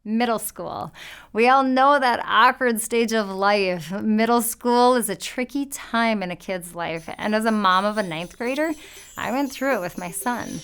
Middle school. We all know that awkward stage of life. Middle school is a tricky time in a kid's life, and as a mom of a ninth grader, I went through it with my son.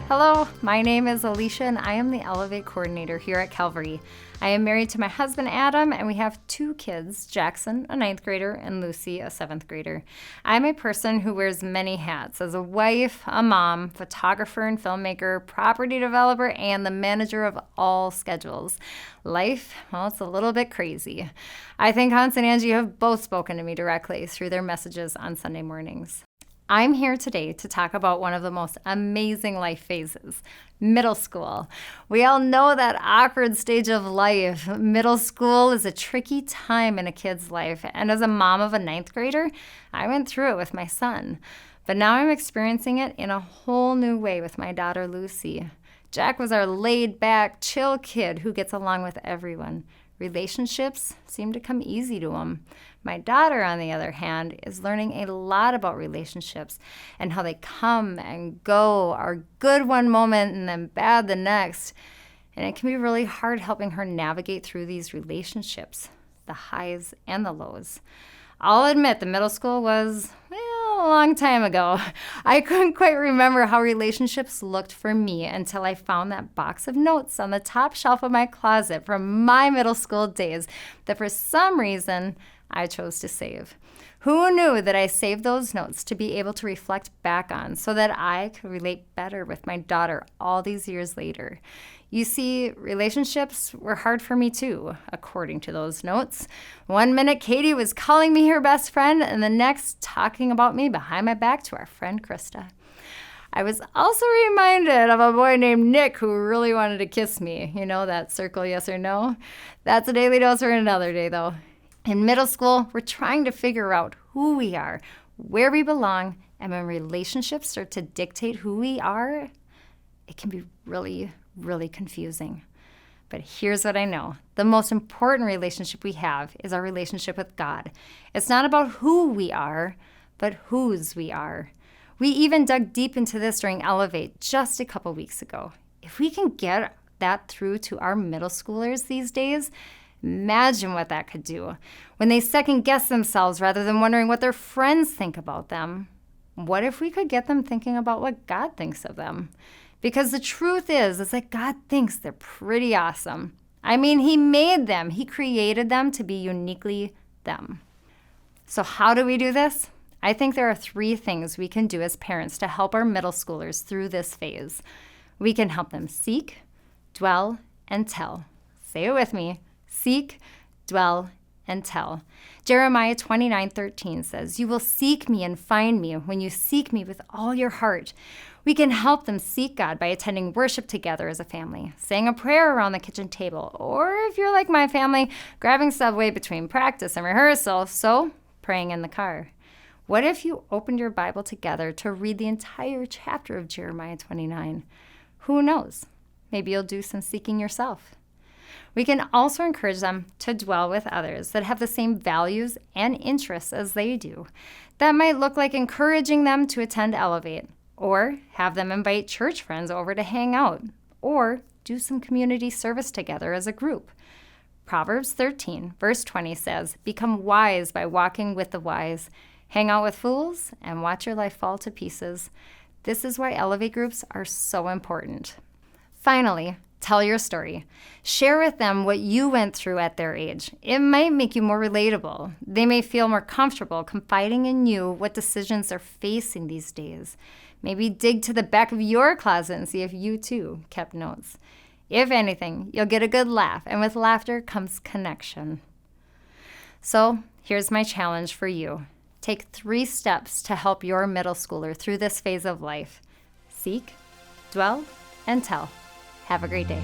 Hello, my name is Alicia and I am the Elevate Coordinator here at Calvary. I am married to my husband Adam and we have two kids, Jackson, a ninth grader, and Lucy, a seventh grader. I'm a person who wears many hats as a wife, a mom, photographer and filmmaker, property developer, and the manager of all schedules. Life, well, it's a little bit crazy. I think Hans and Angie have both spoken to me directly through their messages on Sunday mornings. I'm here today to talk about one of the most amazing life phases, middle school. We all know that awkward stage of life. Middle school is a tricky time in a kid's life, and as a mom of a ninth grader, I went through it with my son. But now I'm experiencing it in a whole new way with my daughter Lucy. Jack was our laid-back, chill kid who gets along with everyone. Relationships seem to come easy to him. My daughter, on the other hand, is learning a lot about relationships and how they come and go, are good one moment and then bad the next. And it can be really hard helping her navigate through these relationships, the highs and the lows. I'll admit the middle school was, a long time ago. I couldn't quite remember how relationships looked for me until I found that box of notes on the top shelf of my closet from my middle school days that for some reason I chose to save. Who knew that I saved those notes to be able to reflect back on so that I could relate better with my daughter all these years later? You see, relationships were hard for me too, according to those notes. One minute Katie was calling me her best friend, and the next talking about me behind my back to our friend Krista. I was also reminded of a boy named Nick who really wanted to kiss me. You know, that circle yes or no? That's a daily dose for another day, though. In middle school, we're trying to figure out who we are, where we belong, and when relationships start to dictate who we are, it can be really confusing. But here's what I know. The most important relationship we have is our relationship with God. It's not about who we are, but whose we are. We even dug deep into this during Elevate just a couple weeks ago. If we can get that through to our middle schoolers these days, imagine what that could do. When they second guess themselves rather than wondering what their friends think about them, what if we could get them thinking about what God thinks of them? Because the truth is that God thinks they're pretty awesome. I mean, He made them. He created them to be uniquely them. So how do we do this? I think there are 3 things we can do as parents to help our middle schoolers through this phase. We can help them seek, dwell, and tell. Say it with me. Seek, dwell, and tell. Jeremiah 29:13 says, "You will seek me and find me when you seek me with all your heart." We can help them seek God by attending worship together as a family, saying a prayer around the kitchen table, or if you're like my family, grabbing Subway between practice and rehearsal, so praying in the car. What if you opened your Bible together to read the entire chapter of Jeremiah 29? Who knows? Maybe you'll do some seeking yourself. We can also encourage them to dwell with others that have the same values and interests as they do. That might look like encouraging them to attend Elevate, or have them invite church friends over to hang out, or do some community service together as a group. Proverbs 13, verse 20 says, "Become wise by walking with the wise. Hang out with fools and watch your life fall to pieces." This is why Elevate groups are so important. Finally, tell your story. Share with them what you went through at their age. It might make you more relatable. They may feel more comfortable confiding in you what decisions they're facing these days. Maybe dig to the back of your closet and see if you too kept notes. If anything, you'll get a good laugh, and with laughter comes connection. So here's my challenge for you. Take 3 steps to help your middle schooler through this phase of life. Seek, dwell, and tell. Have a great day.